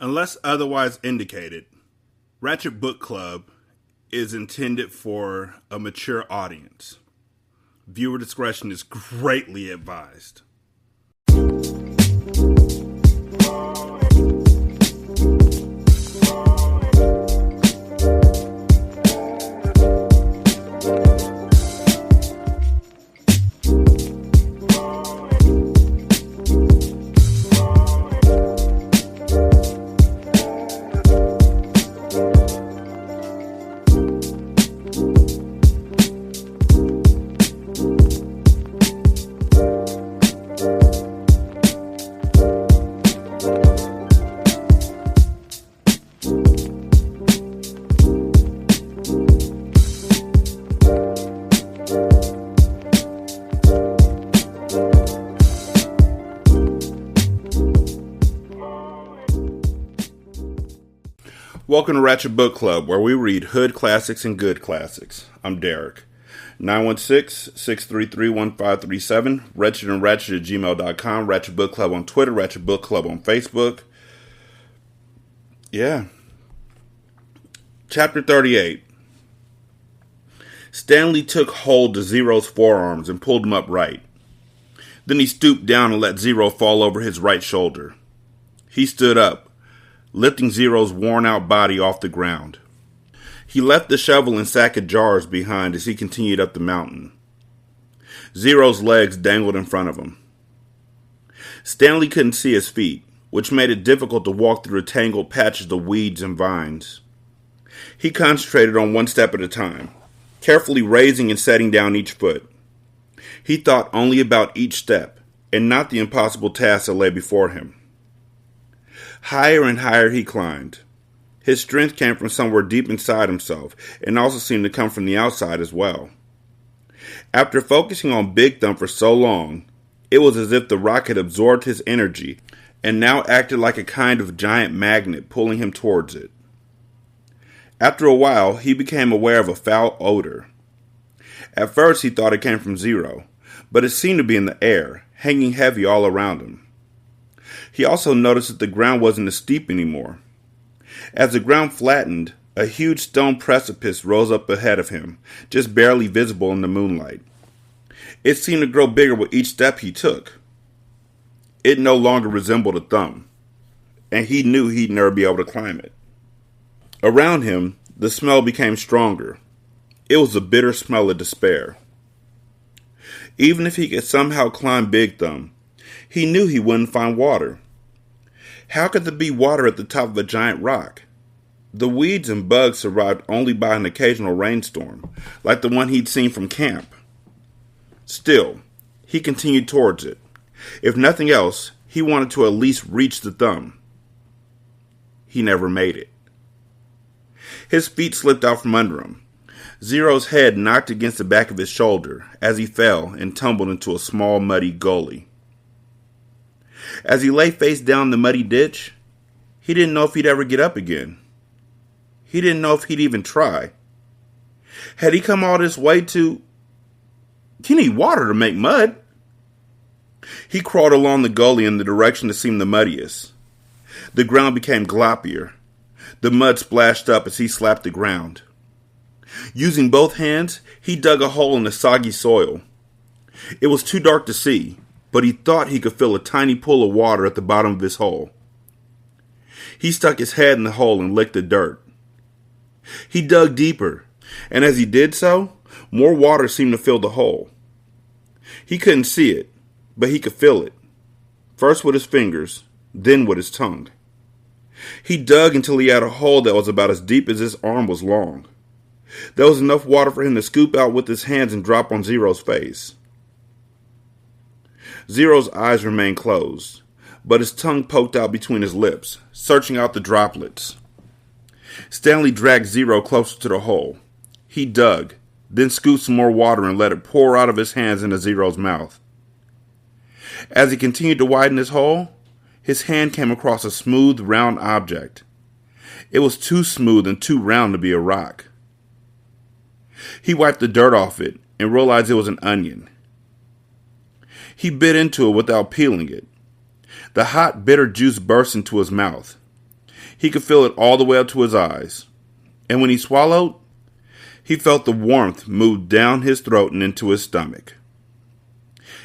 Unless otherwise indicated, Ratchet Book Club is intended for a mature audience. Viewer discretion is greatly advised. Welcome to Ratchet Book Club, where we read hood classics and good classics. I'm Derek. 916-633-1537, ratchetandratchet@gmail.com, Ratchet Book Club on Twitter, Ratchet Book Club on Facebook. Yeah. Chapter 38. Stanley took hold of Zero's forearms and pulled him upright. Then he stooped down and let Zero fall over his right shoulder. He stood up, lifting Zero's worn-out body off the ground. He left the shovel and sack of jars behind as he continued up the mountain. Zero's legs dangled in front of him. Stanley couldn't see his feet, which made it difficult to walk through the tangled patches of weeds and vines. He concentrated on one step at a time, carefully raising and setting down each foot. He thought only about each step, and not the impossible task that lay before him. Higher and higher he climbed. His strength came from somewhere deep inside himself, and also seemed to come from the outside as well. After focusing on Big Thumb for so long, it was as if the rock had absorbed his energy, and now acted like a kind of giant magnet pulling him towards it. After a while, he became aware of a foul odor. At first he thought it came from Zero, but it seemed to be in the air, hanging heavy all around him. He also noticed that the ground wasn't as steep anymore. As the ground flattened, a huge stone precipice rose up ahead of him, just barely visible in the moonlight. It seemed to grow bigger with each step he took. It no longer resembled a thumb, and he knew he'd never be able to climb it. Around him, the smell became stronger. It was a bitter smell of despair. Even if he could somehow climb Big Thumb, he knew he wouldn't find water. How could there be water at the top of a giant rock? The weeds and bugs survived only by an occasional rainstorm, like the one he'd seen from camp. Still, he continued towards it. If nothing else, he wanted to at least reach the thumb. He never made it. His feet slipped out from under him. Zero's head knocked against the back of his shoulder as he fell and tumbled into a small muddy gully. As he lay face down in the muddy ditch, he didn't know if he'd ever get up again. He didn't know if he'd even try. Had he come all this way to... He need water to make mud. He crawled along the gully in the direction that seemed the muddiest. The ground became gloppier. The mud splashed up as he slapped the ground. Using both hands, he dug a hole in the soggy soil. It was too dark to see, but he thought he could feel a tiny pool of water at the bottom of his hole. He stuck his head in the hole and licked the dirt. He dug deeper, and as he did so, more water seemed to fill the hole. He couldn't see it, but he could feel it, first with his fingers, then with his tongue. He dug until he had a hole that was about as deep as his arm was long. There was enough water for him to scoop out with his hands and drop on Zero's face. Zero's eyes remained closed, but his tongue poked out between his lips, searching out the droplets. Stanley dragged Zero closer to the hole. He dug, then scooped some more water and let it pour out of his hands into Zero's mouth. As he continued to widen his hole, his hand came across a smooth, round object. It was too smooth and too round to be a rock. He wiped the dirt off it and realized it was an onion. He bit into it without peeling it. The hot, bitter juice burst into his mouth. He could feel it all the way up to his eyes. And when he swallowed, he felt the warmth move down his throat and into his stomach.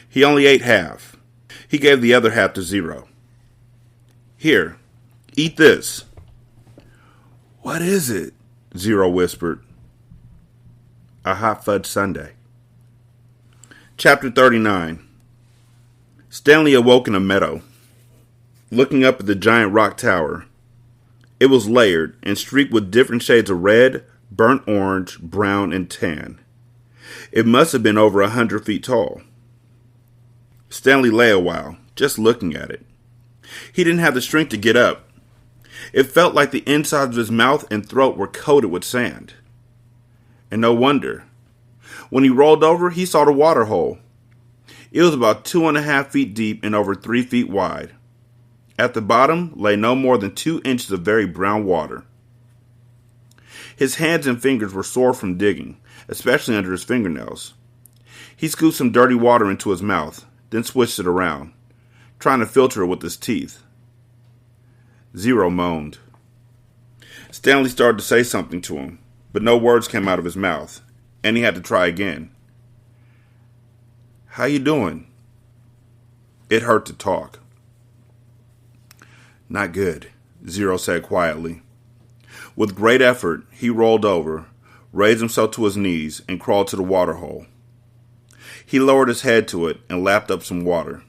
He only ate half. He gave the other half to Zero. "Here, eat this." "What is it?" Zero whispered. "A hot fudge sundae." Chapter 39. Stanley awoke in a meadow, looking up at the giant rock tower. It was layered and streaked with different shades of red, burnt orange, brown, and tan. It must have been over 100 feet tall. Stanley lay a while, just looking at it. He didn't have the strength to get up. It felt like the insides of his mouth and throat were coated with sand. And no wonder. When he rolled over, he saw the water hole. It was about 2.5 feet deep and over 3 feet wide. At the bottom lay no more than 2 inches of very brown water. His hands and fingers were sore from digging, especially under his fingernails. He scooped some dirty water into his mouth, then switched it around, trying to filter it with his teeth. Zero moaned. Stanley started to say something to him, but no words came out of his mouth, and he had to try again. "How you doing?" It hurt to talk. "Not good," Zero said quietly. With great effort, he rolled over, raised himself to his knees, and crawled to the water hole. He lowered his head to it and lapped up some water.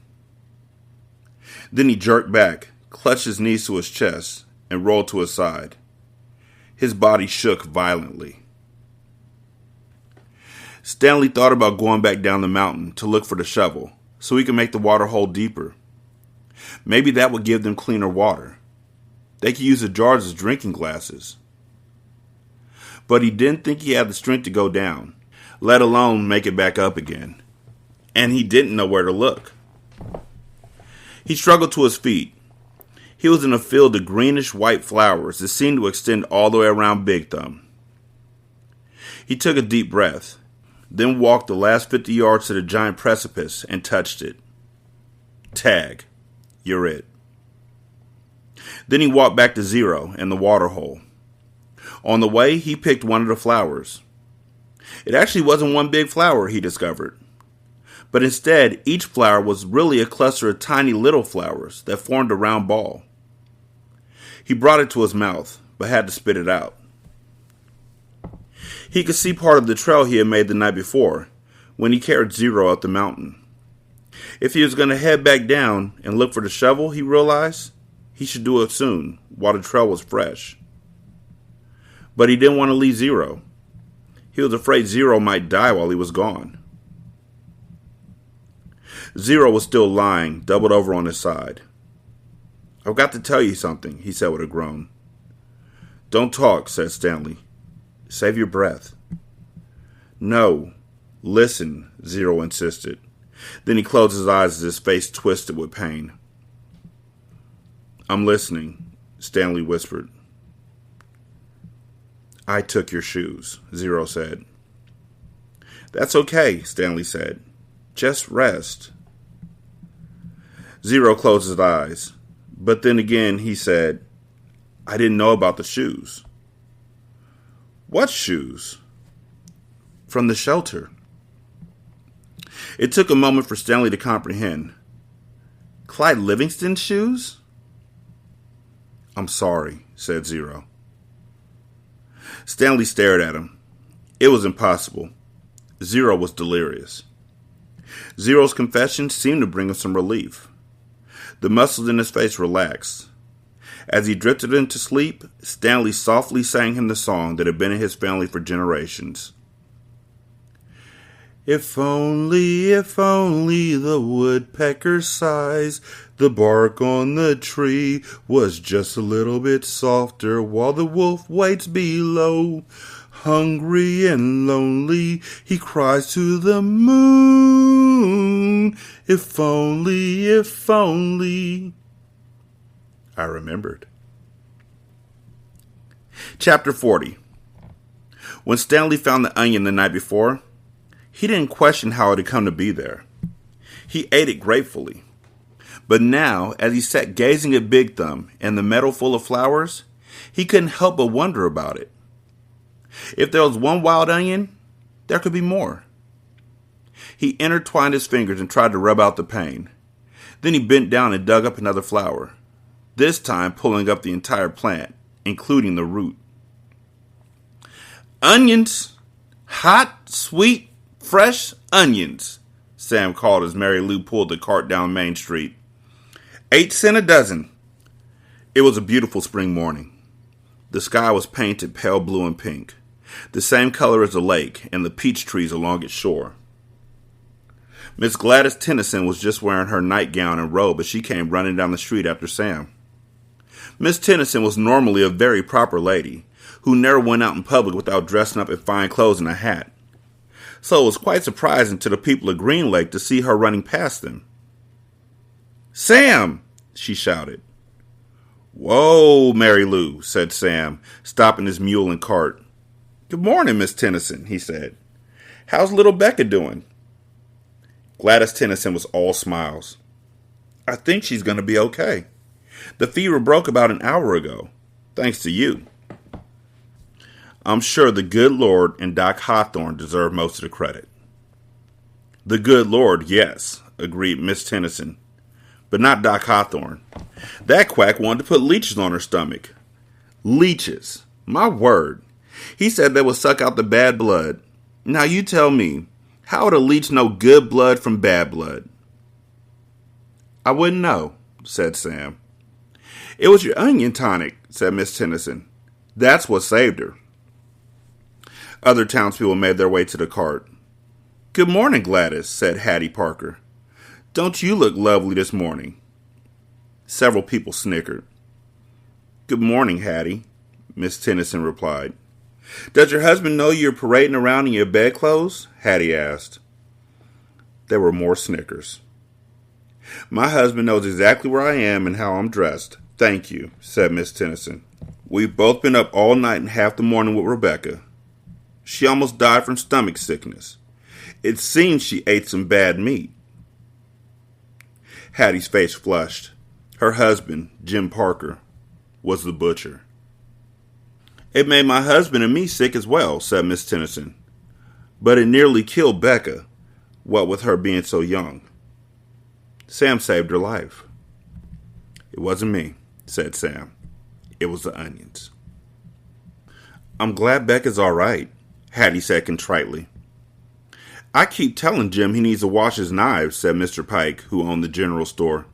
Then he jerked back, clutched his knees to his chest, and rolled to his side. His body shook violently. Stanley thought about going back down the mountain to look for the shovel, so he could make the water hole deeper. Maybe that would give them cleaner water. They could use the jars as drinking glasses. But he didn't think he had the strength to go down, let alone make it back up again. And he didn't know where to look. He struggled to his feet. He was in a field of greenish-white flowers that seemed to extend all the way around Big Thumb. He took a deep breath, then walked the last 50 yards to the giant precipice and touched it. Tag. You're it. Then he walked back to Zero and the water hole. On the way, he picked one of the flowers. It actually wasn't one big flower, he discovered. But instead, each flower was really a cluster of tiny little flowers that formed a round ball. He brought it to his mouth, but had to spit it out. He could see part of the trail he had made the night before, when he carried Zero up the mountain. If he was going to head back down and look for the shovel, he realized he should do it soon, while the trail was fresh. But he didn't want to leave Zero. He was afraid Zero might die while he was gone. Zero was still lying, doubled over on his side. "I've got to tell you something," he said with a groan. "Don't talk," said Stanley. "Save your breath." "No. Listen," Zero insisted. Then he closed his eyes as his face twisted with pain. "I'm listening," Stanley whispered. "I took your shoes," Zero said. "That's okay," Stanley said. "Just rest." Zero closed his eyes, but then again he said, "I didn't know about the shoes." "What shoes?" "From the shelter." It took a moment for Stanley to comprehend. "Clyde Livingston's shoes?" "I'm sorry," said Zero. Stanley stared at him. It was impossible. Zero was delirious. Zero's confession seemed to bring him some relief. The muscles in his face relaxed. As he drifted into sleep, Stanley softly sang him the song that had been in his family for generations. If only the woodpecker sighs, the bark on the tree was just a little bit softer while the wolf waits below. Hungry and lonely, he cries to the moon. If only. I remembered. Chapter 40. When Stanley found the onion the night before, he didn't question how it had come to be there. He ate it gratefully. But now, as he sat gazing at Big Thumb and the meadow full of flowers, He couldn't help but wonder about it. If there was one wild onion, there could be more. He intertwined his fingers and tried to rub out the pain. Then he bent down and dug up another flower, this time pulling up the entire plant, including the root. Onions! Hot, sweet, fresh onions, Sam called as Mary Lou pulled the cart down Main Street. 8 cents a dozen. It was a beautiful spring morning. The sky was painted pale blue and pink, the same color as the lake and the peach trees along its shore. Miss Gladys Tennyson was just wearing her nightgown and robe as she came running down the street after Sam. Miss Tennyson was normally a very proper lady, who never went out in public without dressing up in fine clothes and a hat. So it was quite surprising to the people of Green Lake to see her running past them. "Sam!" she shouted. "Whoa, Mary Lou," said Sam, stopping his mule and cart. "Good morning, Miss Tennyson," he said. "How's little Becca doing?" Gladys Tennyson was all smiles. "I think she's going to be okay. The fever broke about an hour ago, thanks to you." I'm sure the good Lord and Doc Hawthorne deserve most of the credit. The good Lord, yes, agreed Miss Tennyson, but not Doc Hawthorne. That quack wanted to put leeches on her stomach. Leeches, my word. He said they would suck out the bad blood. Now you tell me, how would a leech know good blood from bad blood? "I wouldn't know," said Sam. "It was your onion tonic," said Miss Tennyson. "That's what saved her." Other townspeople made their way to the cart. "Good morning, Gladys," said Hattie Parker. "Don't you look lovely this morning?" Several people snickered. "Good morning, Hattie," Miss Tennyson replied. "Does your husband know you're parading around in your bedclothes?" Hattie asked. There were more snickers. "My husband knows exactly where I am and how I'm dressed. Thank you," said Miss Tennyson. "We've both been up all night and half the morning with Rebecca. She almost died from stomach sickness. It seems she ate some bad meat." Hattie's face flushed. Her husband, Jim Parker, was the butcher. "It made my husband and me sick as well," said Miss Tennyson. "But it nearly killed Becca, what with her being so young. Sam saved her life." "It wasn't me," said Sam. "It was the onions." "I'm glad Becca's all right," Hattie said contritely. "I keep telling Jim he needs to wash his knives," said Mr. Pike, who owned the general store.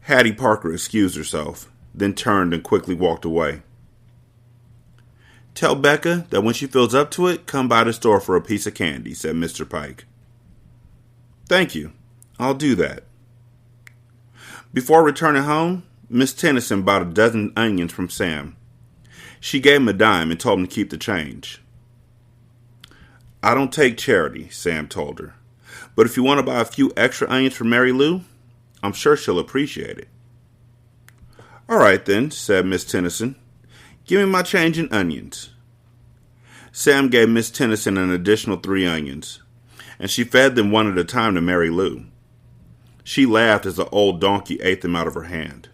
Hattie Parker excused herself, then turned and quickly walked away. "Tell Becca that when she feels up to it, come by the store for a piece of candy," said Mr. Pike. "Thank you. I'll do that." Before returning home, Miss Tennyson bought a dozen onions from Sam. She gave him a dime and told him to keep the change. "I don't take charity," Sam told her. "But if you want to buy a few extra onions for Mary Lou, I'm sure she'll appreciate it." "All right then," said Miss Tennyson. "Give me my change in onions." Sam gave Miss Tennyson an additional 3 onions, and she fed them one at a time to Mary Lou. She laughed as the old donkey ate them out of her hand.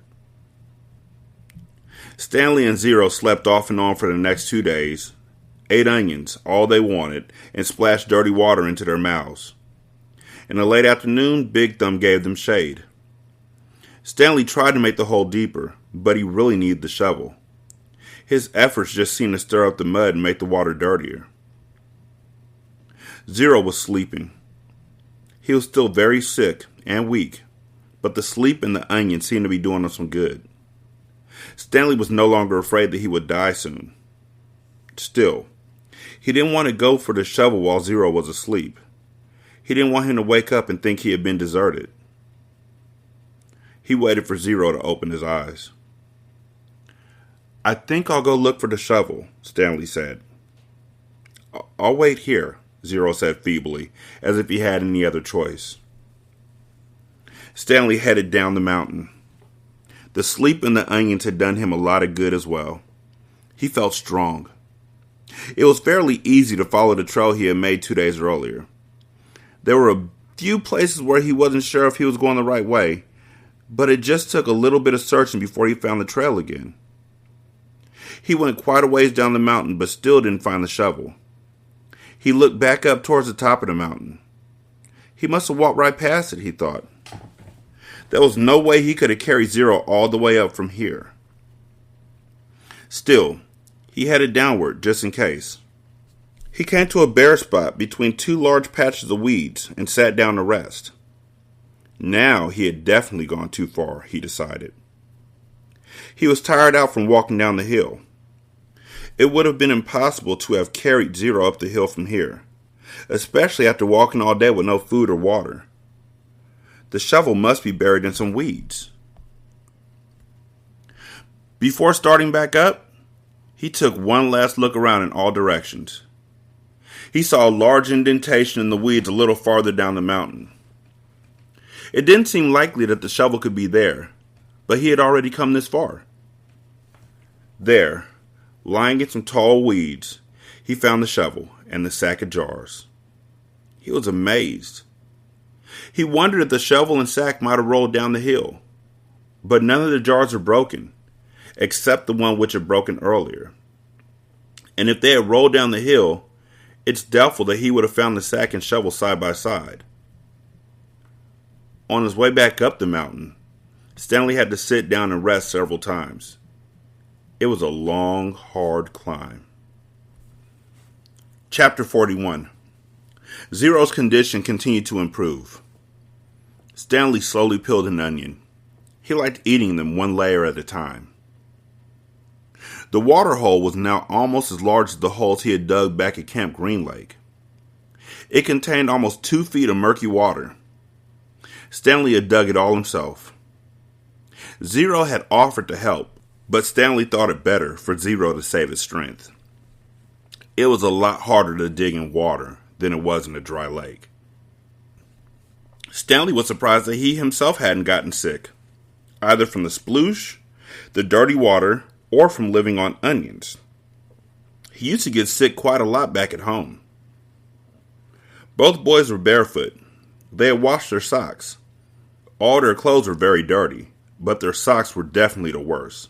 Stanley and Zero slept off and on for the next 2 days, ate onions, all they wanted, and splashed dirty water into their mouths. In the late afternoon, Big Thumb gave them shade. Stanley tried to make the hole deeper, but he really needed the shovel. His efforts just seemed to stir up the mud and make the water dirtier. Zero was sleeping. He was still very sick and weak, but the sleep and the onion seemed to be doing him some good. Stanley was no longer afraid that he would die soon. Still, he didn't want to go for the shovel while Zero was asleep. He didn't want him to wake up and think he had been deserted. He waited for Zero to open his eyes. "I think I'll go look for the shovel," Stanley said. "I'll wait here," Zero said feebly, as if he had any other choice. Stanley headed down the mountain. The sleep and the onions had done him a lot of good as well. He felt strong. It was fairly easy to follow the trail he had made 2 days earlier. There were a few places where he wasn't sure if he was going the right way, but it just took a little bit of searching before he found the trail again. He went quite a ways down the mountain, but still didn't find the shovel. He looked back up towards the top of the mountain. He must have walked right past it, he thought. There was no way he could have carried Zero all the way up from here. Still, he headed downward just in case. He came to a bare spot between two large patches of weeds and sat down to rest. Now he had definitely gone too far, he decided. He was tired out from walking down the hill. It would have been impossible to have carried Zero up the hill from here, especially after walking all day with no food or water. The shovel must be buried in some weeds. Before starting back up, he took one last look around in all directions. He saw a large indentation in the weeds a little farther down the mountain. It didn't seem likely that the shovel could be there, but he had already come this far. There, lying in some tall weeds, he found the shovel and the sack of jars. He was amazed. He wondered if the shovel and sack might have rolled down the hill, but none of the jars were broken, except the one which had broken earlier. And if they had rolled down the hill, it's doubtful that he would have found the sack and shovel side by side. On his way back up the mountain, Stanley had to sit down and rest several times. It was a long, hard climb. Chapter 41. Zero's condition continued to improve. Stanley slowly peeled an onion. He liked eating them one layer at a time. The water hole was now almost as large as the holes he had dug back at Camp Green Lake. It contained almost 2 feet of murky water. Stanley had dug it all himself. Zero had offered to help, but Stanley thought it better for Zero to save his strength. It was a lot harder to dig in water than it was in a dry lake. Stanley was surprised that he himself hadn't gotten sick, either from the sploosh, the dirty water, or from living on onions. He used to get sick quite a lot back at home. Both boys were barefoot. They had washed their socks. All their clothes were very dirty, but their socks were definitely the worst.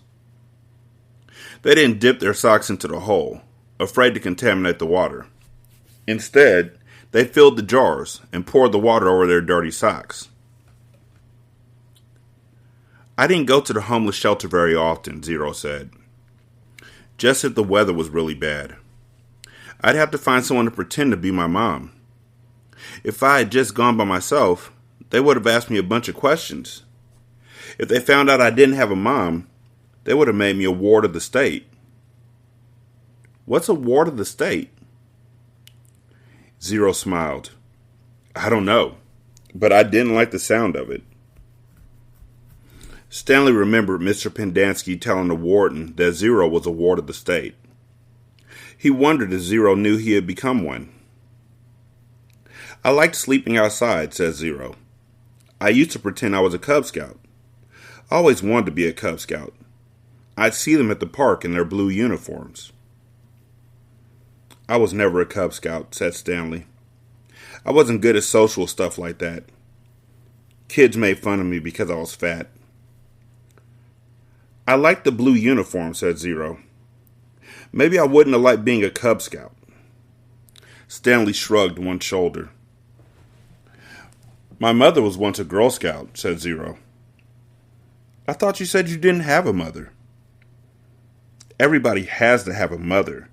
They didn't dip their socks into the hole, afraid to contaminate the water. Instead, they filled the jars and poured the water over their dirty socks. I didn't go to the homeless shelter very often, Zero said. Just if the weather was really bad. I'd have to find someone to pretend to be my mom. If I had just gone by myself, they would have asked me a bunch of questions. If they found out I didn't have a mom, they would have made me a ward of the state. What's a ward of the state? Zero smiled. I don't know, but I didn't like the sound of it. Stanley remembered Mr. Pendanski telling the warden that Zero was a ward of the state. He wondered if Zero knew he had become one. I liked sleeping outside, said Zero. I used to pretend I was a Cub Scout. I always wanted to be a Cub Scout. I'd see them at the park in their blue uniforms. I was never a Cub Scout, said Stanley. I wasn't good at social stuff like that. Kids made fun of me because I was fat. I liked the blue uniform, said Zero. Maybe I wouldn't have liked being a Cub Scout. Stanley shrugged one shoulder. My mother was once a Girl Scout, said Zero. I thought you said you didn't have a mother. Everybody has to have a mother.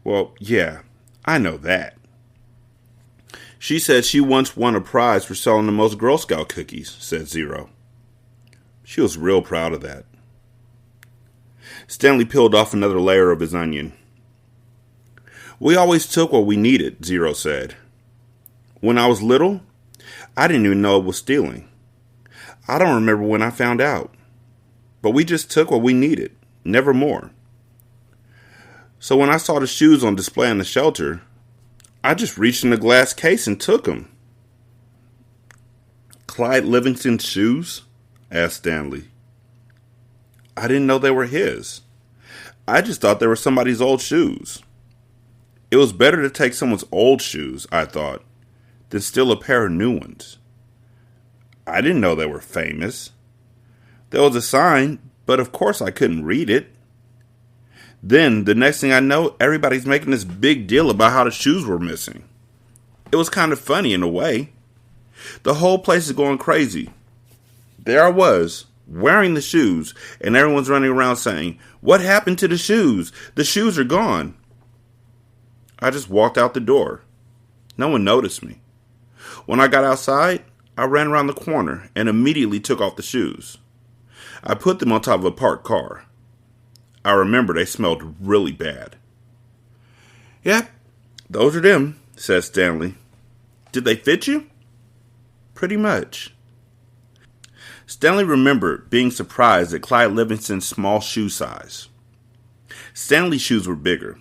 Well, yeah, I know that. She said she once won a prize for selling the most Girl Scout cookies, said Zero. She was real proud of that. Stanley peeled off another layer of his onion. We always took what we needed, Zero said. When I was little, I didn't even know it was stealing. I don't remember when I found out. But we just took what we needed, never more. So when I saw the shoes on display in the shelter, I just reached in the glass case and took them. Clyde Livingston's shoes? Asked Stanley. I didn't know they were his. I just thought they were somebody's old shoes. It was better to take someone's old shoes, I thought, than steal a pair of new ones. I didn't know they were famous. There was a sign, but of course I couldn't read it. Then, the next thing I know, everybody's making this big deal about how the shoes were missing. It was kind of funny in a way. The whole place is going crazy. There I was, wearing the shoes, and everyone's running around saying, "What happened to the shoes? The shoes are gone." I just walked out the door. No one noticed me. When I got outside, I ran around the corner and immediately took off the shoes. I put them on top of a parked car. I remember they smelled really bad. "Yep, those are them," said Stanley. "Did they fit you?" "Pretty much." Stanley remembered being surprised at Clyde Livingston's small shoe size. Stanley's shoes were bigger.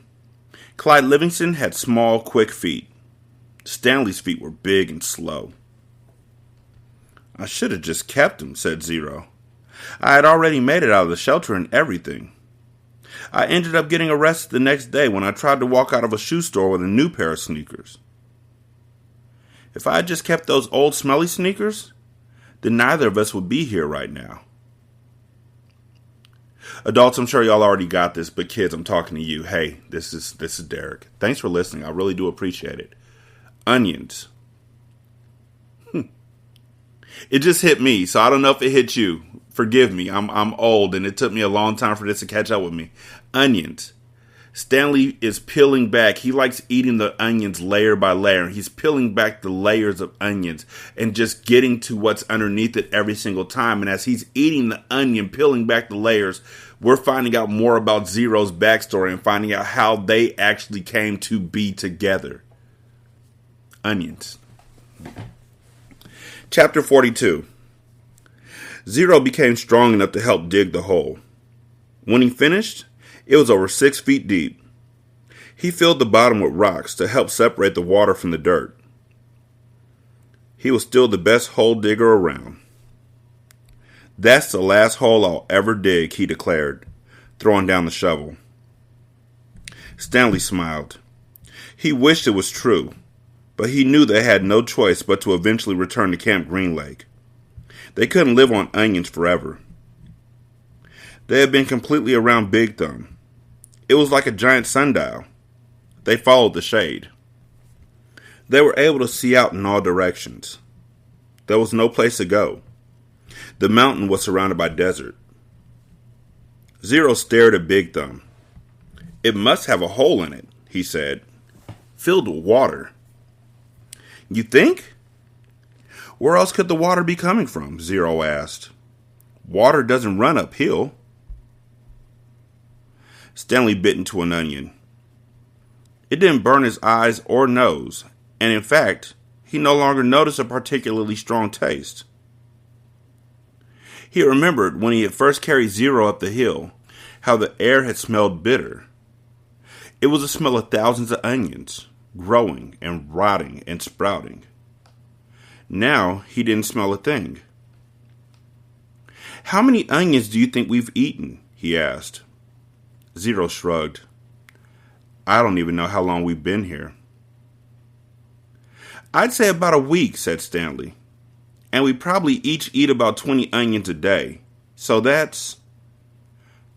Clyde Livingston had small, quick feet. Stanley's feet were big and slow. "I should have just kept them," said Zero. "I had already made it out of the shelter and everything. I ended up getting arrested the next day when I tried to walk out of a shoe store with a new pair of sneakers. If I had just kept those old smelly sneakers, then neither of us would be here right now." Adults, I'm sure y'all already got this, but kids, I'm talking to you. Hey, this is Derek. Thanks for listening. I really do appreciate it. Onions. It just hit me, so I don't know if it hit you. Forgive me. I'm old, and it took me a long time for this to catch up with me. Onions. Stanley is peeling back. He likes eating the onions layer by layer. He's peeling back the layers of onions and just getting to what's underneath it every single time. And as he's eating the onion, peeling back the layers, we're finding out more about Zero's backstory and finding out how they actually came to be together. Onions. Chapter 42. Zero became strong enough to help dig the hole. When he finished, it was over 6 feet deep. He filled the bottom with rocks to help separate the water from the dirt. He was still the best hole digger around. "That's the last hole I'll ever dig," he declared, throwing down the shovel. Stanley smiled. He wished it was true, but he knew they had no choice but to eventually return to Camp Green Lake. They couldn't live on onions forever. They had been completely around Big Thumb. It was like a giant sundial. They followed the shade. They were able to see out in all directions. There was no place to go. The mountain was surrounded by desert. Zero stared at Big Thumb. "It must have a hole in it," he said, "filled with water." "You think?" "Where else could the water be coming from?" Zero asked. "Water doesn't run uphill." Stanley bit into an onion. It didn't burn his eyes or nose, and in fact, he no longer noticed a particularly strong taste. He remembered when he had first carried Zero up the hill, how the air had smelled bitter. It was the smell of thousands of onions, growing and rotting and sprouting. Now he didn't smell a thing. "How many onions do you think we've eaten?" he asked. Zero shrugged. "I don't even know how long we've been here." "I'd say about a week," said Stanley. "And we probably each eat about 20 onions a day. So that's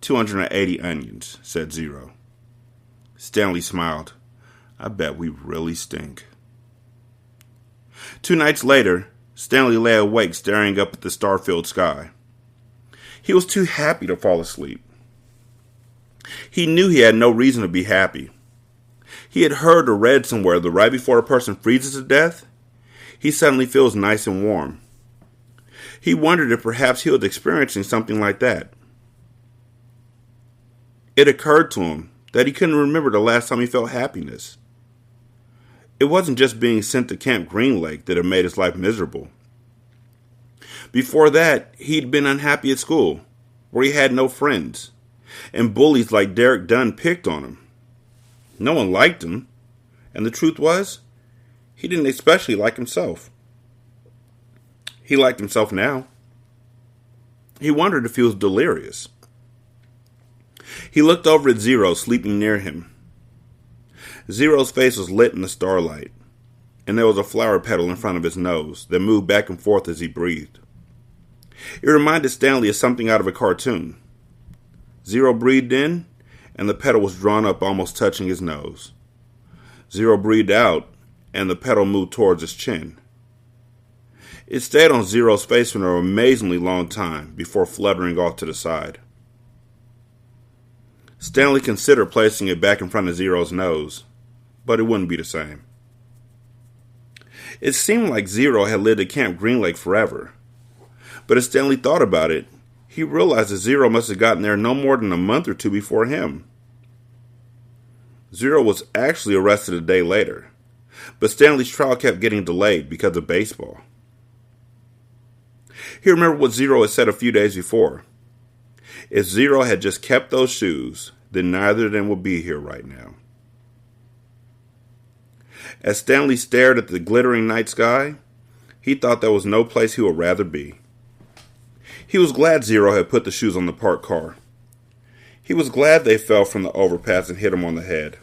280 onions," said Zero. Stanley smiled. "I bet we really stink." 2 nights later, Stanley lay awake staring up at the star-filled sky. He was too happy to fall asleep. He knew he had no reason to be happy. He had heard or read somewhere that right before a person freezes to death, he suddenly feels nice and warm. He wondered if perhaps he was experiencing something like that. It occurred to him that he couldn't remember the last time he felt happiness. It wasn't just being sent to Camp Green Lake that had made his life miserable. Before that, he'd been unhappy at school, where he had no friends, and bullies like Derek Dunn picked on him. No one liked him, and the truth was, he didn't especially like himself. He liked himself now. He wondered if he was delirious. He looked over at Zero sleeping near him. Zero's face was lit in the starlight, and there was a flower petal in front of his nose that moved back and forth as he breathed. It reminded Stanley of something out of a cartoon. Zero breathed in, and the pedal was drawn up almost touching his nose. Zero breathed out, and the pedal moved towards his chin. It stayed on Zero's face for an amazingly long time before fluttering off to the side. Stanley considered placing it back in front of Zero's nose, but it wouldn't be the same. It seemed like Zero had lived at Camp Green Lake forever, but as Stanley thought about it, he realized that Zero must have gotten there no more than a month or two before him. Zero was actually arrested a day later, but Stanley's trial kept getting delayed because of baseball. He remembered what Zero had said a few days before. If Zero had just kept those shoes, then neither of them would be here right now. As Stanley stared at the glittering night sky, he thought there was no place he would rather be. He was glad Zero had put the shoes on the parked car. He was glad they fell from the overpass and hit him on the head.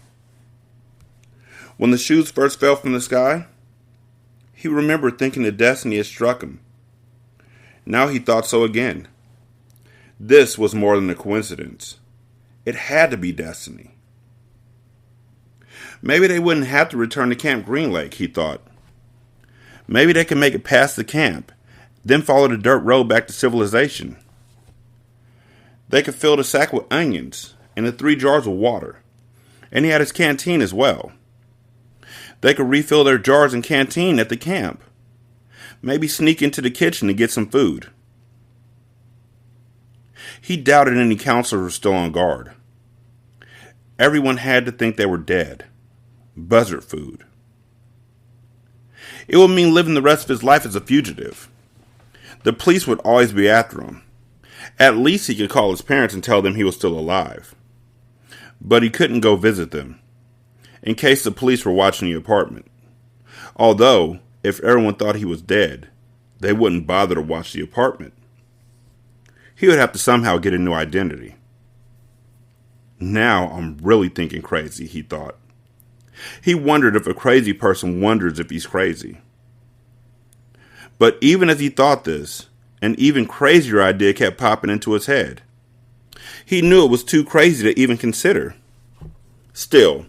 When the shoes first fell from the sky, he remembered thinking that destiny had struck him. Now he thought so again. This was more than a coincidence. It had to be destiny. Maybe they wouldn't have to return to Camp Green Lake, he thought. Maybe they could make it past the camp, then follow the dirt road back to civilization. They could fill the sack with onions and the 3 jars with water. And he had his canteen as well. They could refill their jars and canteen at the camp. Maybe sneak into the kitchen to get some food. He doubted any counselors were still on guard. Everyone had to think they were dead. Buzzard food. It would mean living the rest of his life as a fugitive. The police would always be after him. At least he could call his parents and tell them he was still alive. But he couldn't go visit them, in case the police were watching the apartment. Although, if everyone thought he was dead, they wouldn't bother to watch the apartment. He would have to somehow get a new identity. Now I'm really thinking crazy, he thought. He wondered if a crazy person wonders if he's crazy. But even as he thought this, an even crazier idea kept popping into his head. He knew it was too crazy to even consider. Still,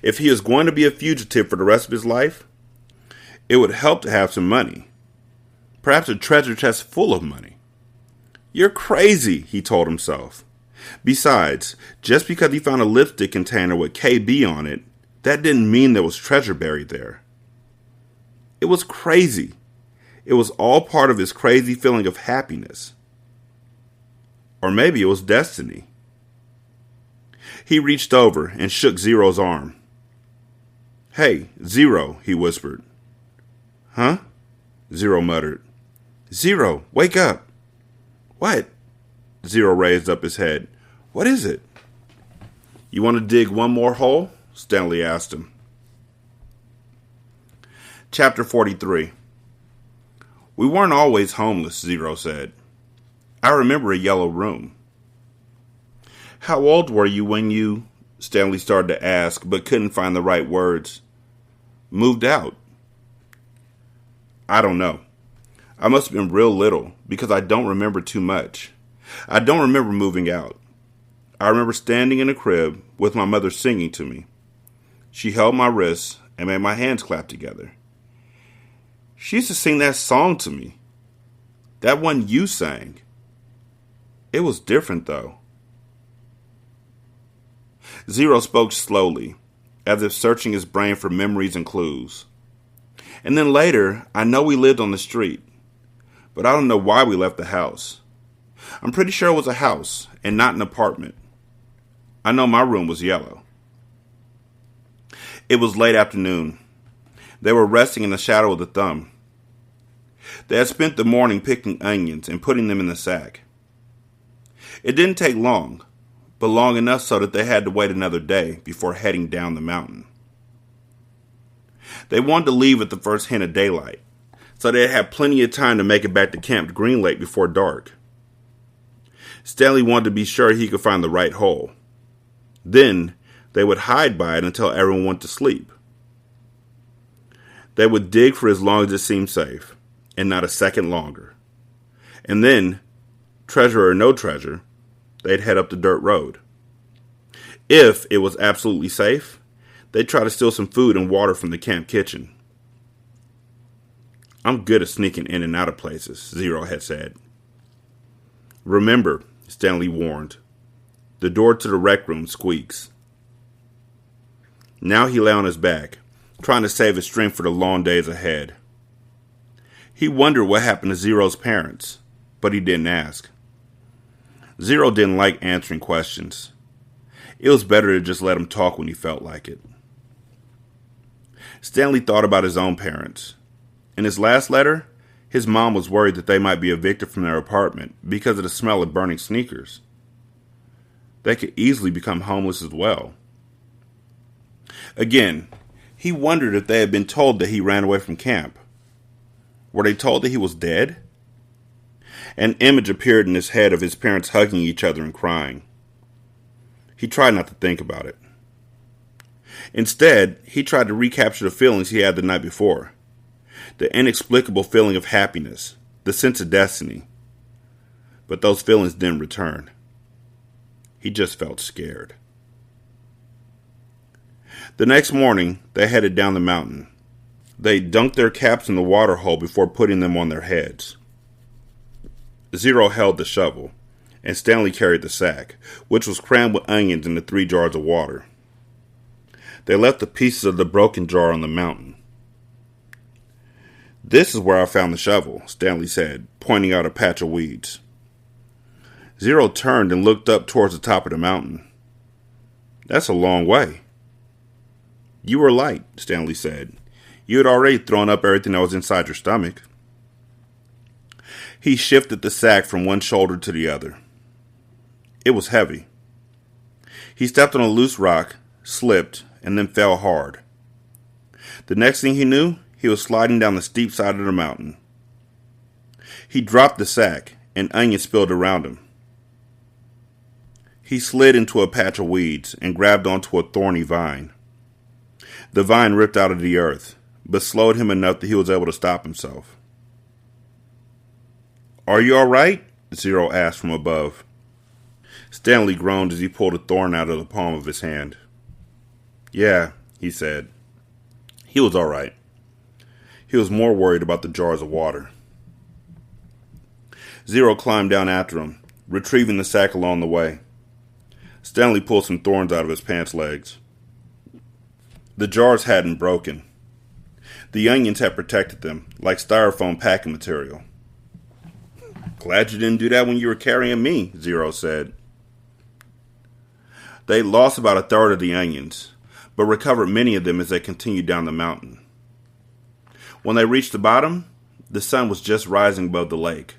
if he was going to be a fugitive for the rest of his life, it would help to have some money. Perhaps a treasure chest full of money. You're crazy, he told himself. Besides, just because he found a lipstick container with KB on it, that didn't mean there was treasure buried there. It was crazy. It was all part of his crazy feeling of happiness. Or maybe it was destiny. He reached over and shook Zero's arm. "Hey, Zero," he whispered. "Huh?" Zero muttered. "Zero, wake up." "What?" Zero raised up his head. "What is it?" "You want to dig one more hole?" Stanley asked him. Chapter 43. "We weren't always homeless," Zero said. "I remember a yellow room." "How old were you when you," Stanley started to ask, but couldn't find the right words. "Moved out?" "I don't know. I must have been real little, because I don't remember too much. I don't remember moving out. I remember standing in a crib with my mother singing to me. She held my wrists and made my hands clap together. She used to sing that song to me. That one you sang. It was different, though." Zero spoke slowly, as if searching his brain for memories and clues. "And then later, I know we lived on the street, but I don't know why we left the house. I'm pretty sure it was a house and not an apartment. I know my room was yellow." It was late afternoon. They were resting in the shadow of the thumb. They had spent the morning picking onions and putting them in the sack. It didn't take long, but long enough so that they had to wait another day before heading down the mountain. They wanted to leave at the first hint of daylight, so they'd have plenty of time to make it back to Camp Green Lake before dark. Stanley wanted to be sure he could find the right hole. Then they would hide by it until everyone went to sleep. They would dig for as long as it seemed safe, and not a second longer. And then, treasure or no treasure, they'd head up the dirt road. If it was absolutely safe, they'd try to steal some food and water from the camp kitchen. I'm good at sneaking in and out of places, Zero had said. Remember, Stanley warned, the door to the rec room squeaks. Now he lay on his back, trying to save his strength for the long days ahead. He wondered what happened to Zero's parents, but he didn't ask. Zero didn't like answering questions. It was better to just let him talk when he felt like it. Stanley thought about his own parents. In his last letter, his mom was worried that they might be evicted from their apartment because of the smell of burning sneakers. They could easily become homeless as well. Again, he wondered if they had been told that he ran away from camp. Were they told that he was dead? An image appeared in his head of his parents hugging each other and crying. He tried not to think about it. Instead, he tried to recapture the feelings he had the night before. The inexplicable feeling of happiness, the sense of destiny. But those feelings didn't return. He just felt scared. The next morning, they headed down the mountain. They dunked their caps in the water hole before putting them on their heads. Zero held the shovel, and Stanley carried the sack, which was crammed with onions in the 3 jars of water. They left the pieces of the broken jar on the mountain. This is where I found the shovel, Stanley said, pointing out a patch of weeds. Zero turned and looked up towards the top of the mountain. That's a long way. You were light, Stanley said. You had already thrown up everything that was inside your stomach. He shifted the sack from one shoulder to the other. It was heavy. He stepped on a loose rock, slipped, and then fell hard. The next thing he knew, he was sliding down the steep side of the mountain. He dropped the sack, and onions spilled around him. He slid into a patch of weeds and grabbed onto a thorny vine. The vine ripped out of the earth, but slowed him enough that he was able to stop himself. Are you all right? Zero asked from above. Stanley groaned as he pulled a thorn out of the palm of his hand. Yeah, he said. He was all right. He was more worried about the jars of water. Zero climbed down after him, retrieving the sack along the way. Stanley pulled some thorns out of his pants legs. The jars hadn't broken. The onions had protected them, like styrofoam packing material. Glad you didn't do that when you were carrying me, Zero said. They lost about a third of the onions, but recovered many of them as they continued down the mountain. When they reached the bottom, the sun was just rising above the lake.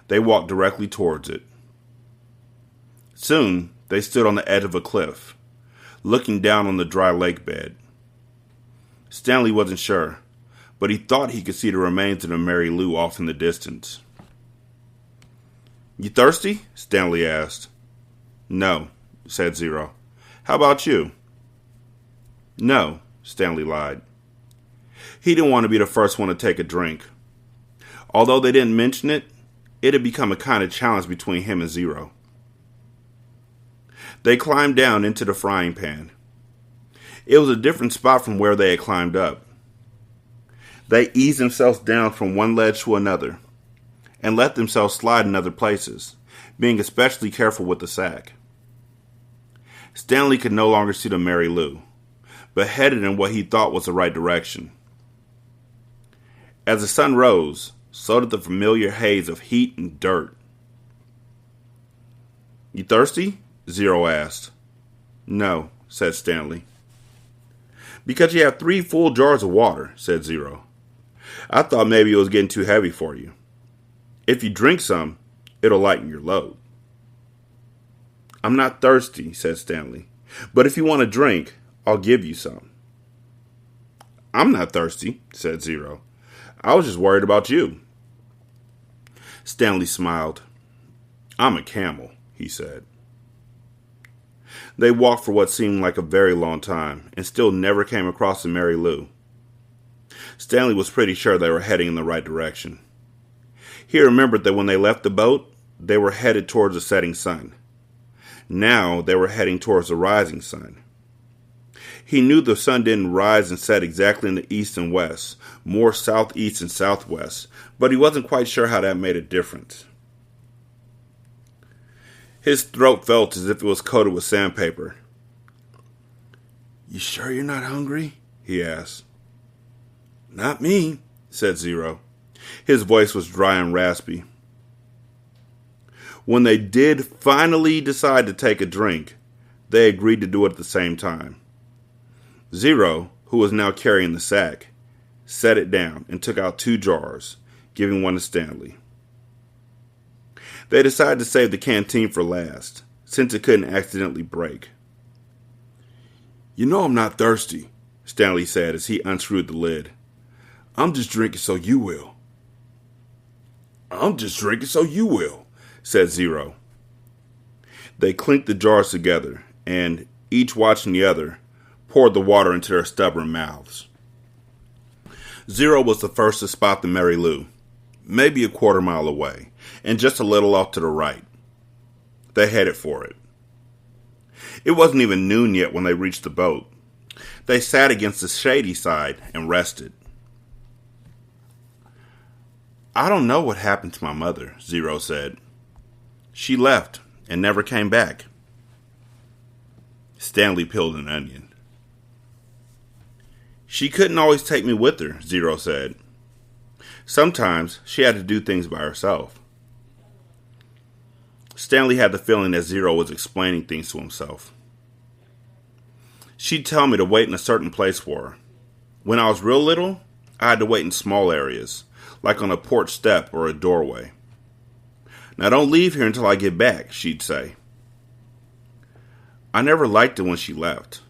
They walked directly towards it. Soon, they stood on the edge of a cliff, looking down on the dry lake bed. Stanley wasn't sure, but he thought he could see the remains of the Mary Lou off in the distance. You thirsty? Stanley asked. No, said Zero. How about you? No, Stanley lied. He didn't want to be the first one to take a drink. Although they didn't mention it, it had become a kind of challenge between him and Zero. They climbed down into the frying pan. It was a different spot from where they had climbed up. They eased themselves down from one ledge to another, and let themselves slide in other places, being especially careful with the sack. Stanley could no longer see the Mary Lou, but headed in what he thought was the right direction. As the sun rose, so did the familiar haze of heat and dirt. You thirsty? Zero asked. No, said Stanley. Because you have 3 full jars of water, said Zero. I thought maybe it was getting too heavy for you. If you drink some, it'll lighten your load. I'm not thirsty, said Stanley. But if you want a drink, I'll give you some. I'm not thirsty, said Zero. I was just worried about you. Stanley smiled. I'm a camel, he said. They walked for what seemed like a very long time, and still never came across the Mary Lou. Stanley was pretty sure they were heading in the right direction. He remembered that when they left the boat, they were headed towards the setting sun. Now they were heading towards the rising sun. He knew the sun didn't rise and set exactly in the east and west, more southeast and southwest, but he wasn't quite sure how that made a difference. His throat felt as if it was coated with sandpaper. "You sure you're not hungry?" he asked. "Not me," said Zero. His voice was dry and raspy. When they did finally decide to take a drink, they agreed to do it at the same time. Zero, who was now carrying the sack, set it down and took out 2 jars, giving one to Stanley. They decided to save the canteen for last, since it couldn't accidentally break. "You know I'm not thirsty," Stanley said as he unscrewed the lid. "I'm just drinking so you will." "I'm just drinking so you will," said Zero. They clinked the jars together, and, each watching the other, poured the water into their stubborn mouths. Zero was the first to spot the Mary Lou, maybe a quarter mile away, and just a little off to the right. They headed for it. It wasn't even noon yet when they reached the boat. They sat against the shady side and rested. "I don't know what happened to my mother," Zero said. "She left and never came back." Stanley peeled an onion. "She couldn't always take me with her," Zero said. "Sometimes she had to do things by herself." Stanley had the feeling that Zero was explaining things to himself. "She'd tell me to wait in a certain place for her. When I was real little, I had to wait in small areas, like on a porch step or a doorway. 'Now don't leave here until I get back,' she'd say. I never liked it when she left.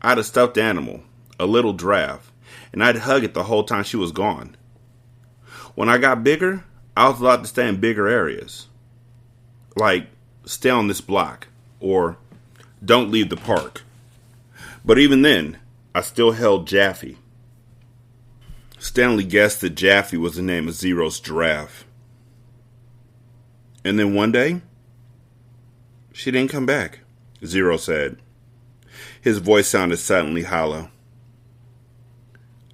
I had a stuffed animal, a little giraffe, and I'd hug it the whole time she was gone. When I got bigger, I was allowed to stay in bigger areas. Like, stay on this block, or don't leave the park. But even then, I still held Jaffe." Stanley guessed that Jaffe was the name of Zero's giraffe. "And then one day, she didn't come back," Zero said. His voice sounded suddenly hollow.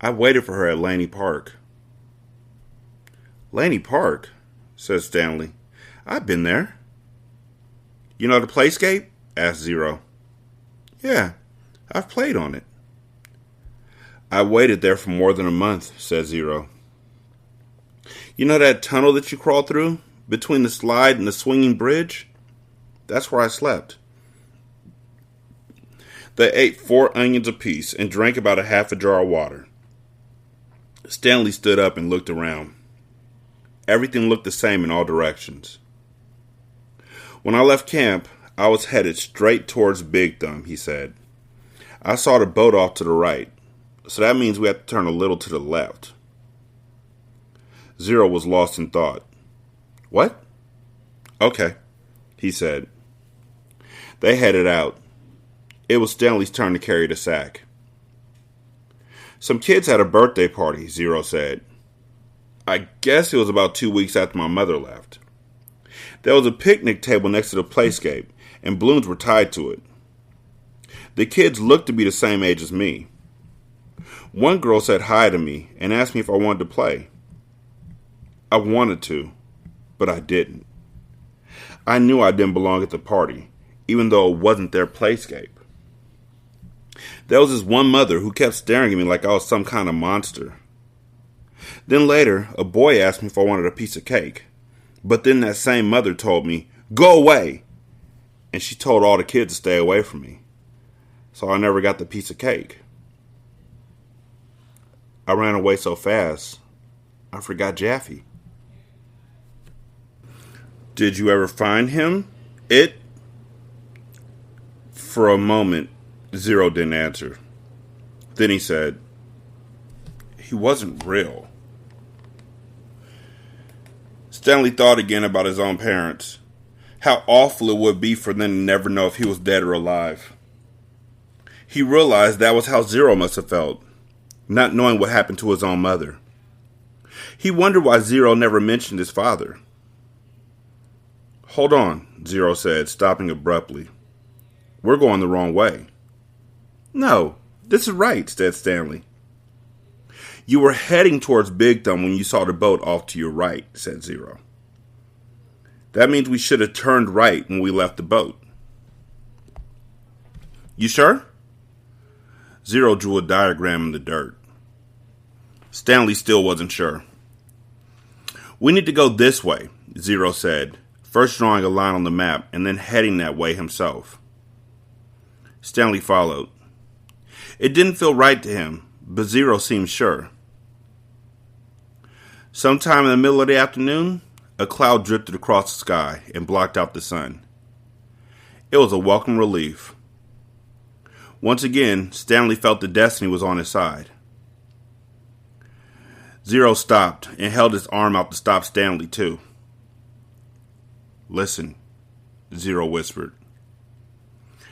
"I waited for her at Laney Park." "Laney Park?" said Stanley. "I've been there." "You know the playscape?" asked Zero. "Yeah, I've played on it." "I waited there for more than a month," said Zero. "You know that tunnel that you crawled through, between the slide and the swinging bridge? That's where I slept." They ate 4 onions apiece and drank about a half a jar of water. Stanley stood up and looked around. Everything looked the same in all directions. "When I left camp, I was headed straight towards Big Thumb," he said. "I saw the boat off to the right, so that means we have to turn a little to the left." Zero was lost in thought. "What?" "Okay," he said. They headed out. It was Stanley's turn to carry the sack. "Some kids had a birthday party," Zero said. "I guess it was about 2 weeks after my mother left. There was a picnic table next to the playscape, and balloons were tied to it. The kids looked to be the same age as me. One girl said hi to me and asked me if I wanted to play. I wanted to, but I didn't. I knew I didn't belong at the party, even though it wasn't their playscape. There was this one mother who kept staring at me like I was some kind of monster. Then later, a boy asked me if I wanted a piece of cake. But then that same mother told me, 'Go away!' And she told all the kids to stay away from me. So I never got the piece of cake. I ran away so fast, I forgot Jaffe." "Did you ever find him? For a moment, Zero didn't answer. Then he said, "He wasn't real." Stanley thought again about his own parents. How awful it would be for them to never know if he was dead or alive. He realized that was how Zero must have felt, not knowing what happened to his own mother. He wondered why Zero never mentioned his father. Hold on, Zero said, stopping abruptly. We're going the wrong way. No, this is right, said Stanley. You were heading towards Big Thumb when you saw the boat off to your right, said Zero. That means we should have turned right when we left the boat. You sure? Zero drew a diagram in the dirt. Stanley still wasn't sure. We need to go this way, Zero said, first drawing a line on the map and then heading that way himself. Stanley followed. It didn't feel right to him, but Zero seemed sure. Sometime in the middle of the afternoon, a cloud drifted across the sky and blocked out the sun. It was a welcome relief. Once again, Stanley felt that destiny was on his side. Zero stopped and held his arm out to stop Stanley, too. Listen, Zero whispered.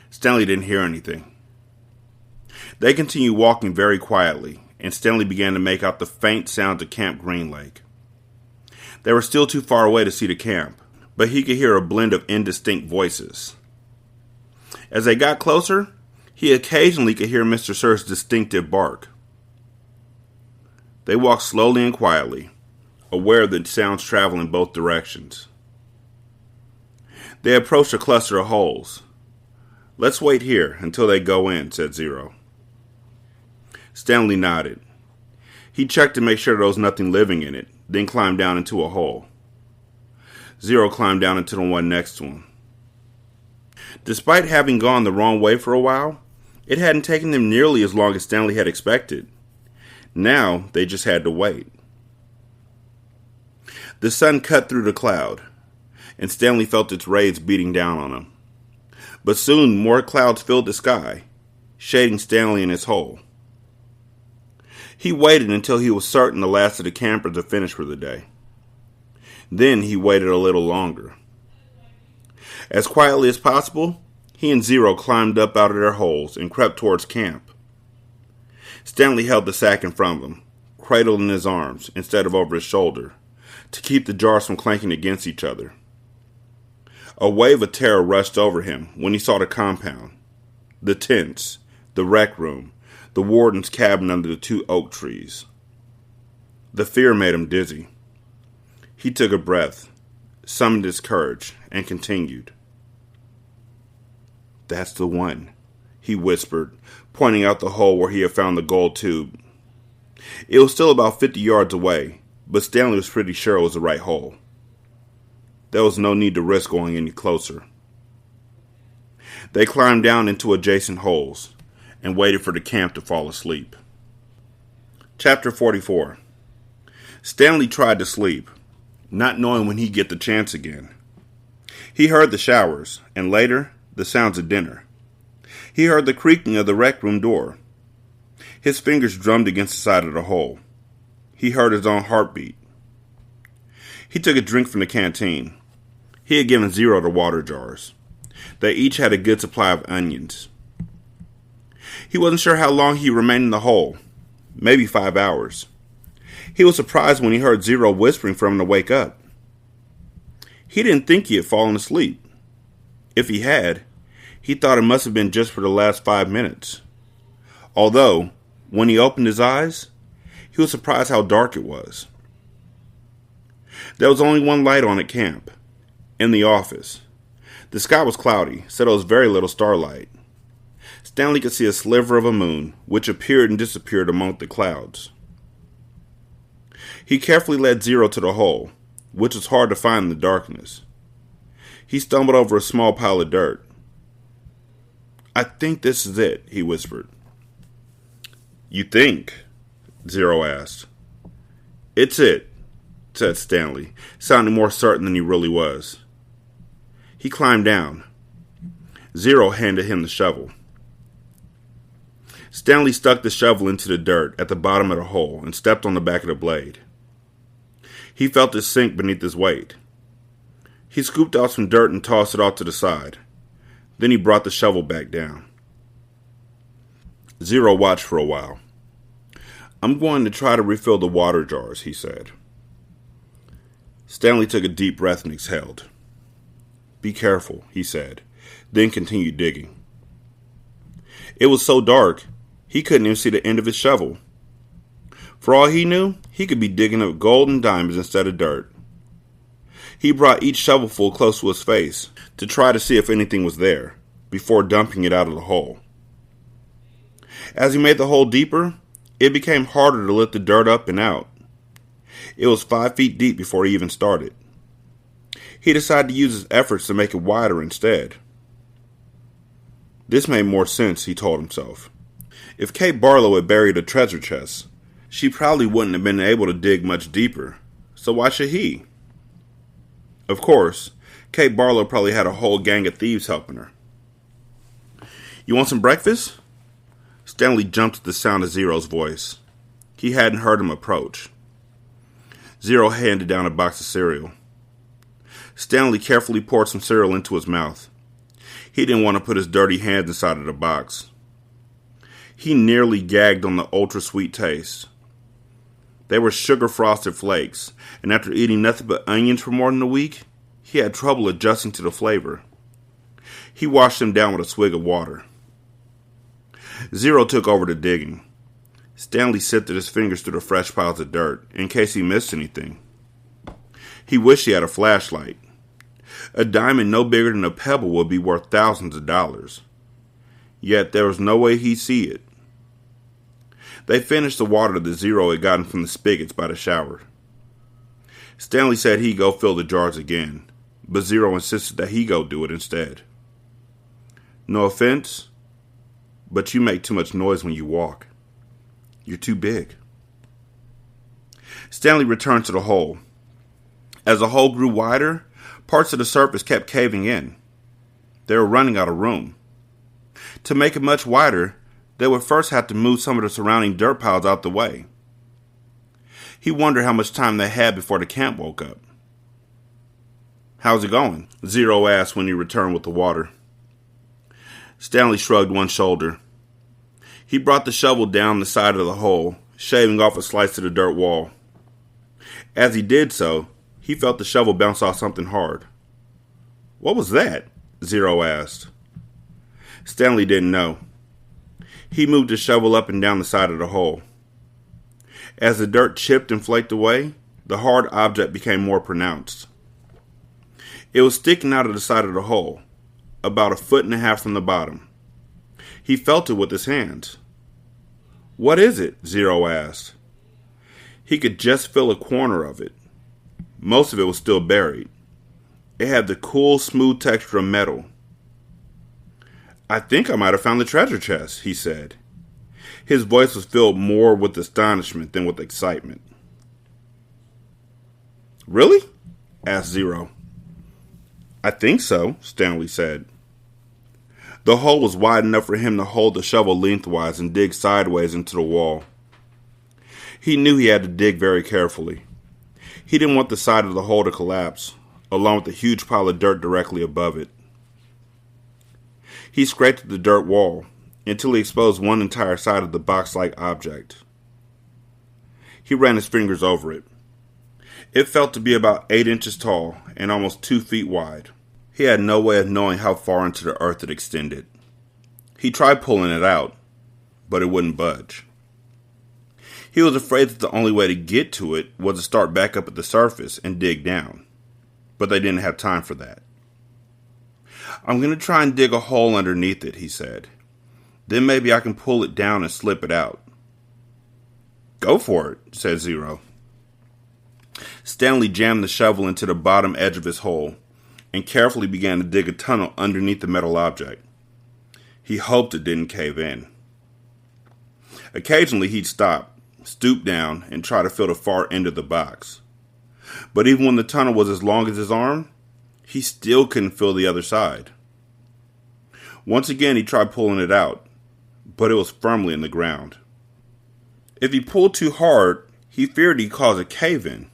Stanley didn't hear anything. They continued walking very quietly, and Stanley began to make out the faint sounds of Camp Green Lake. They were still too far away to see the camp, but he could hear a blend of indistinct voices. As they got closer, he occasionally could hear Mr. Sir's distinctive bark. They walked slowly and quietly, aware that sounds traveled in both directions. They approached a cluster of holes. Let's wait here until they go in, said Zero. Stanley nodded. He checked to make sure there was nothing living in it, then climbed down into a hole. Zero climbed down into the one next to him. Despite having gone the wrong way for a while, it hadn't taken them nearly as long as Stanley had expected. Now, they just had to wait. The sun cut through the cloud, and Stanley felt its rays beating down on him. But soon more clouds filled the sky, shading Stanley in his hole. He waited until he was certain the last of the campers had finished for the day. Then he waited a little longer. As quietly as possible, he and Zero climbed up out of their holes and crept towards camp. Stanley held the sack in front of him, cradled in his arms instead of over his shoulder, to keep the jars from clanking against each other. A wave of terror rushed over him when he saw the compound, the tents, the rec room, the warden's cabin under the 2 oak trees. The fear made him dizzy. He took a breath, summoned his courage, and continued. That's the one, he whispered, pointing out the hole where he had found the gold tube. It was still about 50 yards away, but Stanley was pretty sure it was the right hole. There was no need to risk going any closer. They climbed down into adjacent holes and waited for the camp to fall asleep. Chapter 44. Stanley tried to sleep, not knowing when he'd get the chance again. He heard the showers, and later, the sounds of dinner. He heard the creaking of the rec room door. His fingers drummed against the side of the hole. He heard his own heartbeat. He took a drink from the canteen. He had given Zero the water jars. They each had a good supply of onions. He wasn't sure how long he remained in the hole. Maybe 5 hours. He was surprised when he heard Zero whispering for him to wake up. He didn't think he had fallen asleep. If he had, he thought it must have been just for the last 5 minutes. Although, when he opened his eyes, he was surprised how dark it was. There was only one light on at camp, in the office. The sky was cloudy, so there was very little starlight. Stanley could see a sliver of a moon, which appeared and disappeared among the clouds. He carefully led Zero to the hole, which was hard to find in the darkness. He stumbled over a small pile of dirt. I think this is it, he whispered. You think? Zero asked. It's it, said Stanley, sounding more certain than he really was. He climbed down. Zero handed him the shovel. Stanley stuck the shovel into the dirt at the bottom of the hole and stepped on the back of the blade. He felt it sink beneath his weight. He scooped out some dirt and tossed it off to the side. Then he brought the shovel back down. Zero watched for a while. I'm going to try to refill the water jars, he said. Stanley took a deep breath and exhaled. "Be careful," he said, then continued digging. It was so dark, he couldn't even see the end of his shovel. For all he knew, he could be digging up gold and diamonds instead of dirt. He brought each shovelful close to his face to try to see if anything was there, before dumping it out of the hole. As he made the hole deeper, it became harder to lift the dirt up and out. It was 5 feet deep before he even started. He decided to use his efforts to make it wider instead. This made more sense, he told himself. If Kate Barlow had buried a treasure chest, she probably wouldn't have been able to dig much deeper, so why should he? Of course, Kate Barlow probably had a whole gang of thieves helping her. "You want some breakfast?" Stanley jumped at the sound of Zero's voice. He hadn't heard him approach. Zero handed down a box of cereal. Stanley carefully poured some cereal into his mouth. He didn't want to put his dirty hands inside of the box. He nearly gagged on the ultra-sweet taste. They were sugar-frosted flakes, and after eating nothing but onions for more than a week, he had trouble adjusting to the flavor. He washed them down with a swig of water. Zero took over the digging. Stanley sifted his fingers through the fresh piles of dirt, in case he missed anything. He wished he had a flashlight. A diamond no bigger than a pebble would be worth thousands of dollars. Yet there was no way he'd see it. They finished the water that Zero had gotten from the spigots by the shower. Stanley said he'd go fill the jars again, but Zero insisted that he go do it instead. "No offense, but you make too much noise when you walk. You're too big." Stanley returned to the hole. As the hole grew wider, parts of the surface kept caving in. They were running out of room. To make it much wider, they would first have to move some of the surrounding dirt piles out the way. He wondered how much time they had before the camp woke up. "How's it going?" Zero asked when he returned with the water. Stanley shrugged one shoulder. He brought the shovel down the side of the hole, shaving off a slice of the dirt wall. As he did so, he felt the shovel bounce off something hard. "What was that?" Zero asked. Stanley didn't know. He moved the shovel up and down the side of the hole. As the dirt chipped and flaked away, the hard object became more pronounced. It was sticking out of the side of the hole, about 1.5 feet from the bottom. He felt it with his hands. "What is it?" Zero asked. He could just feel a corner of it. Most of it was still buried. It had the cool, smooth texture of metal. "I think I might have found the treasure chest," he said. His voice was filled more with astonishment than with excitement. "Really?" asked Zero. "I think so," Stanley said. The hole was wide enough for him to hold the shovel lengthwise and dig sideways into the wall. He knew he had to dig very carefully. He didn't want the side of the hole to collapse, along with the huge pile of dirt directly above it. He scraped at the dirt wall until he exposed one entire side of the box-like object. He ran his fingers over it. It felt to be about 8 inches tall and almost 2 feet wide. He had no way of knowing how far into the earth it extended. He tried pulling it out, but it wouldn't budge. He was afraid that the only way to get to it was to start back up at the surface and dig down, but they didn't have time for that. "I'm going to try and dig a hole underneath it," he said. "Then maybe I can pull it down and slip it out." "Go for it," said Zero. Stanley jammed the shovel into the bottom edge of his hole and carefully began to dig a tunnel underneath the metal object. He hoped it didn't cave in. Occasionally he'd stop, stoop down, and try to feel the far end of the box. But even when the tunnel was as long as his arm, he still couldn't feel the other side. Once again he tried pulling it out, but it was firmly in the ground. If he pulled too hard, he feared he'd cause a cave-in.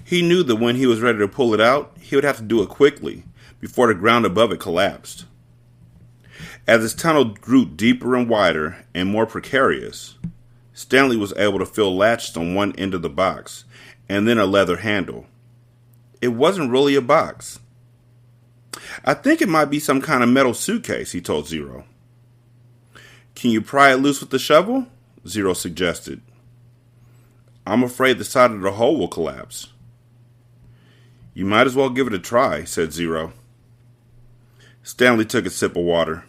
He knew that when he was ready to pull it out, he would have to do it quickly, before the ground above it collapsed. As his tunnel grew deeper and wider and more precarious, Stanley was able to feel latched on one end of the box, and then a leather handle. It wasn't really a box. I think it might be some kind of metal suitcase, he told Zero. Can you pry it loose with the shovel? Zero suggested. I'm afraid the side of the hole will collapse. You might as well give it a try, said Zero. Stanley took a sip of water.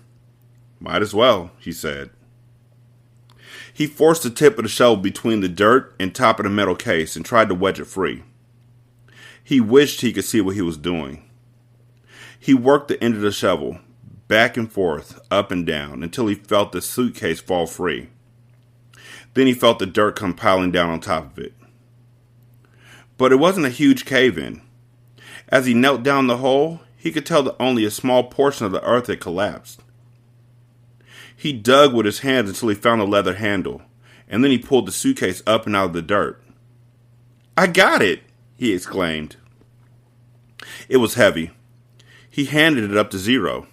Might as well, he said. He forced the tip of the shovel between the dirt and top of the metal case and tried to wedge it free. He wished he could see what he was doing. He worked the end of the shovel, back and forth, up and down, until he felt the suitcase fall free. Then he felt the dirt come piling down on top of it. But it wasn't a huge cave-in. As he knelt down the hole, he could tell that only a small portion of the earth had collapsed. He dug with his hands until he found a leather handle, and then he pulled the suitcase up and out of the dirt. I got it, he exclaimed. It was heavy. He handed it up to Zero.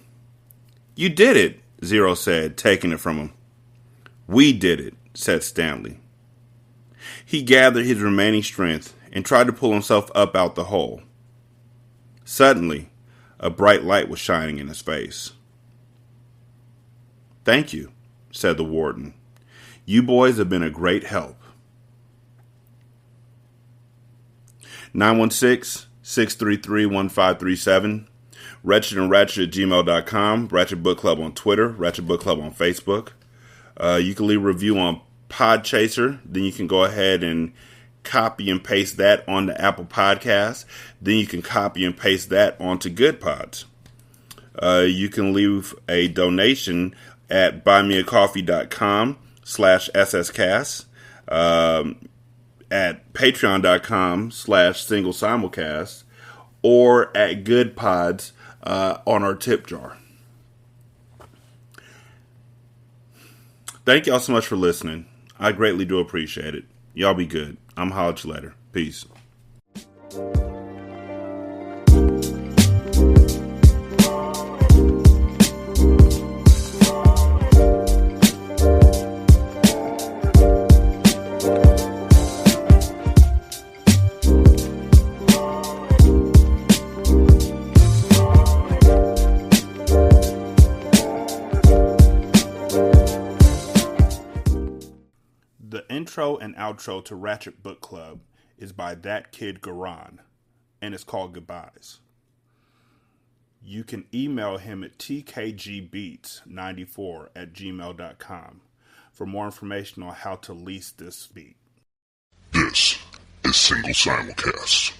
You did it, Zero said, taking it from him. We did it, said Stanley. He gathered his remaining strength and tried to pull himself up out the hole. Suddenly, a bright light was shining in his face. Thank you, said the warden. You boys have been a great help. 916-633-1537. Ratchet and Ratchet at gmail.com. Ratchet Book Club on Twitter. Ratchet Book Club on Facebook. You can leave a review on Podchaser. Then you can go ahead and copy and paste that on the Apple Podcast. Then you can copy and paste that onto Good Pods. You can leave a donation at buymeacoffee.com/SSCast, at patreon.com/single simulcast, or at Good Pods on our tip jar. Thank y'all so much for listening. I greatly do appreciate it. Y'all be good. I'm holler at you later. Peace. The intro and outro to Ratchet Book Club is by That Kid Garan, and it's called Goodbyes. You can email him at tkgbeats94@gmail.com for more information on how to lease this beat. This is Single Simulcast.